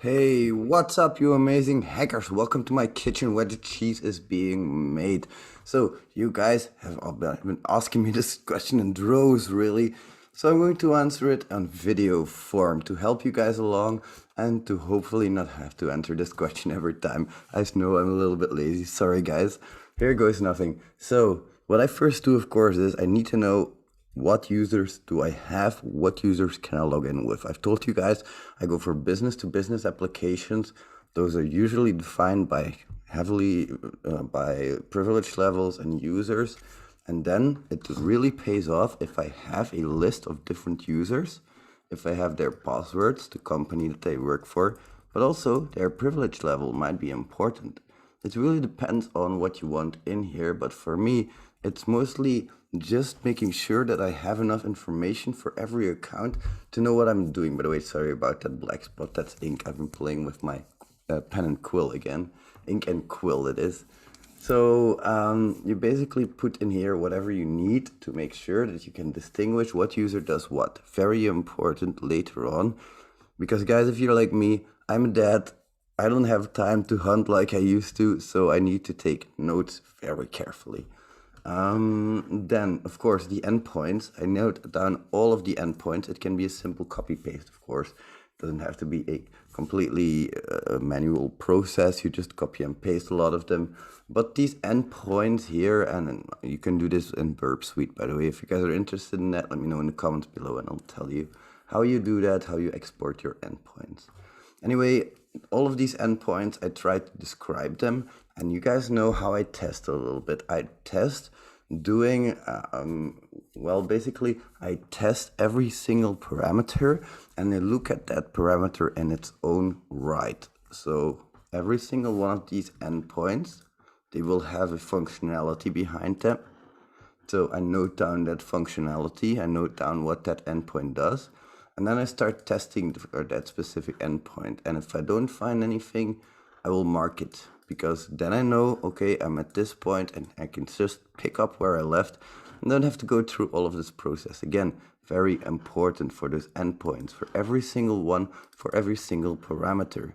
Hey, what's up, you amazing hackers? Welcome to my kitchen where the cheese is being made. So, you guys have all been asking me this question in droves, really. So, I'm going to answer it on video form to help you guys along and to hopefully not have to answer this question every time. I know I'm a little bit lazy. Sorry, guys. Here goes nothing. So, what I first do, of course, is I need to know what users do I have? What users can I log in with? I've told you guys I go for business to business applications. Those are usually defined by heavily by privilege levels and users. And then it really pays off if I have a list of different users, if I have their passwords, the company that they work for, but also their privilege level might be important. It really depends on what you want in here, but for me, it's mostly just making sure that I have enough information for every account to know what I'm doing. By the way, sorry about that black spot, that's ink. I've been playing with my pen and quill again. Ink and quill it is. So you basically put in here whatever you need to make sure that you can distinguish what user does what. Very important later on. Because guys, if you're like me, I'm a dad. I don't have time to hunt like I used to, so I need to take notes very carefully. Then, of course, the endpoints. I note down all of the endpoints. It can be a simple copy paste, of course. It doesn't have to be a completely manual process. You just copy and paste a lot of them. But these endpoints here, and you can do this in Burp Suite, by the way. If you guys are interested in that, let me know in the comments below and I'll tell you how you do that, how you export your endpoints. Anyway, all of these endpoints, I try to describe them, and you guys know how I test a little bit. I test doing, basically, I test every single parameter, and I look at that parameter in its own right. So every single one of these endpoints, they will have a functionality behind them. So I note down that functionality, I note down what that endpoint does, and then I start testing for that specific endpoint. And if I don't find anything, I will mark it, because then I know, okay, I'm at this point and I can just pick up where I left and don't have to go through all of this process. Again, very important for those endpoints, for every single one, for every single parameter.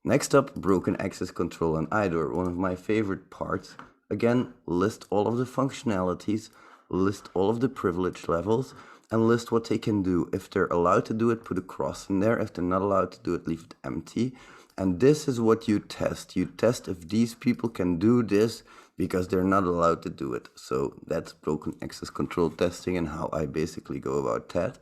Next up, broken access control and IDOR, one of my favorite parts. Again, list all of the functionalities, list all of the privilege levels, and list what they can do. If they're allowed to do it, put a cross in there. If they're not allowed to do it, leave it empty. And this is what you test. You test if these people can do this because they're not allowed to do it. So that's broken access control testing and how I basically go about that.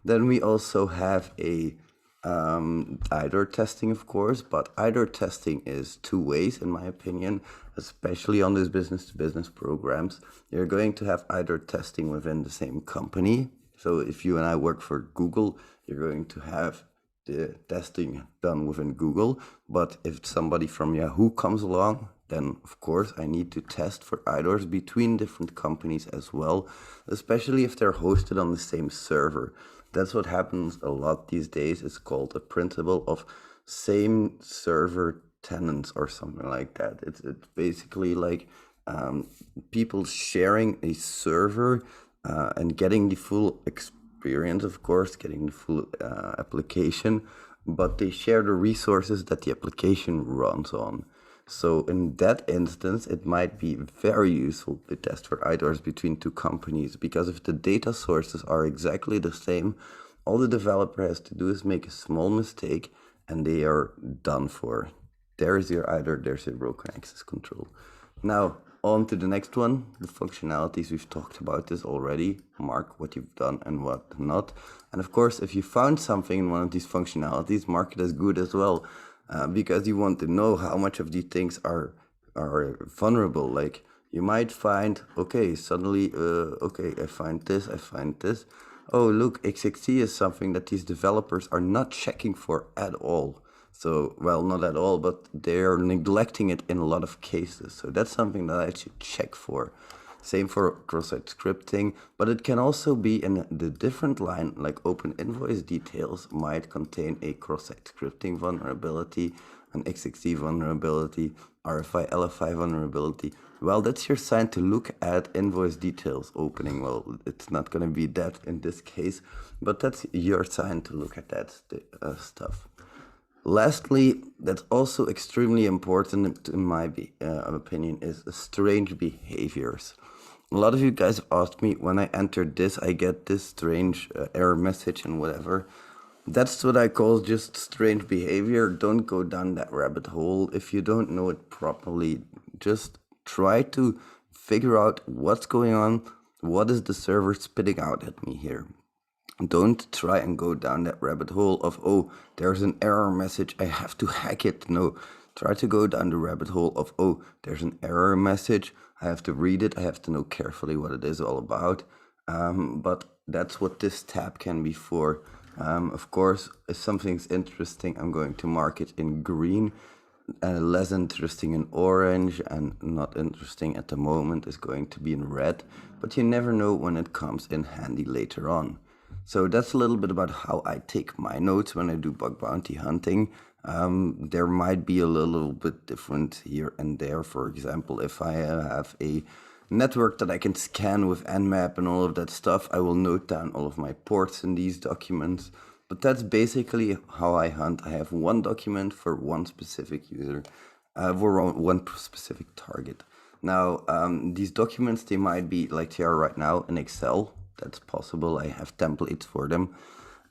Then we also have a IDOR testing, of course, but IDOR testing is two ways, in my opinion, especially on these business-to-business programs. You're going to have IDOR testing within the same company. So if you and I work for Google, you're going to have the testing done within Google. But if somebody from Yahoo comes along, then of course I need to test for IDORs between different companies as well, especially if they're hosted on the same server. That's what happens a lot these days. It's called a principle of same server tenants or something like that. It's basically like people sharing a server and getting the full experience, of course, getting the full application, but they share the resources that the application runs on. So in that instance, it might be very useful to test for IDORs between two companies, because if the data sources are exactly the same, all the developer has to do is make a small mistake and they are done for. There is your IDOR, there's your broken access control. Now, on to the next one, the functionalities. We've talked about this already. Mark what you've done and what not. And of course, if you found something in one of these functionalities, mark it as good as well. Because you want to know how much of these things are vulnerable. Like you might find, okay, suddenly, okay, I find this. Oh, look, XXT is something that these developers are not checking for at all. So, well, not at all, but they're neglecting it in a lot of cases. So that's something that I should check for. Same for cross-site scripting, but it can also be in the different line, like open invoice details might contain a cross-site scripting vulnerability, an XXT vulnerability, RFI, LFI vulnerability. Well, that's your sign to look at invoice details opening. Well, it's not going to be that in this case, but that's your sign to look at that stuff. Lastly, that's also extremely important in my opinion, is strange behaviors. A lot of you guys asked me when I entered this, I get this strange error message and whatever. That's what I call just strange behavior. Don't go down that rabbit hole. If you don't know it properly, just try to figure out what's going on. What is the server spitting out at me here? Don't try and go down that rabbit hole of, oh, there's an error message, I have to hack it. No, try to go down the rabbit hole of, oh, there's an error message, I have to read it, I have to know carefully what it is all about. But that's what this tab can be for. Of course, if something's interesting, I'm going to mark it in green. Less interesting in orange, and not interesting at the moment is going to be in red. But you never know when it comes in handy later on. So that's a little bit about how I take my notes when I do bug bounty hunting. There might be a little bit different here and there. For example, if I have a network that I can scan with Nmap and all of that stuff, I will note down all of my ports in these documents. But that's basically how I hunt. I have one document for one specific user, for one specific target. Now, these documents, they might be like they are right now in Excel. That's possible. I have templates for them.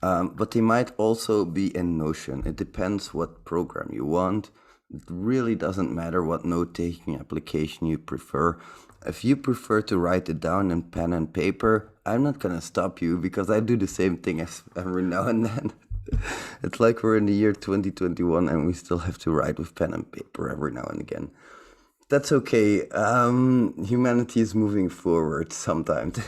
But they might also be in Notion. It depends what program you want. It really doesn't matter what note-taking application you prefer. If you prefer to write it down in pen and paper, I'm not gonna stop you, because I do the same thing every now and then. It's like we're in the year 2021 and we still have to write with pen and paper every now and again. That's okay. Humanity is moving forward sometimes.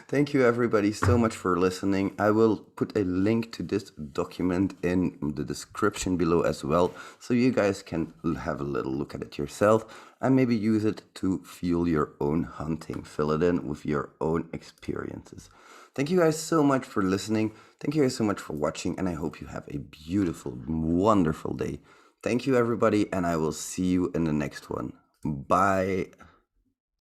Thank you everybody so much for listening. I will put a link to this document in the description below as well, so you guys can have a little look at it yourself and maybe use it to fuel your own hunting. Fill it in with your own experiences. Thank you guys so much for listening. Thank you guys so much for watching, and I hope you have a beautiful, wonderful day. Thank you everybody, and I will see you in the next one. Bye.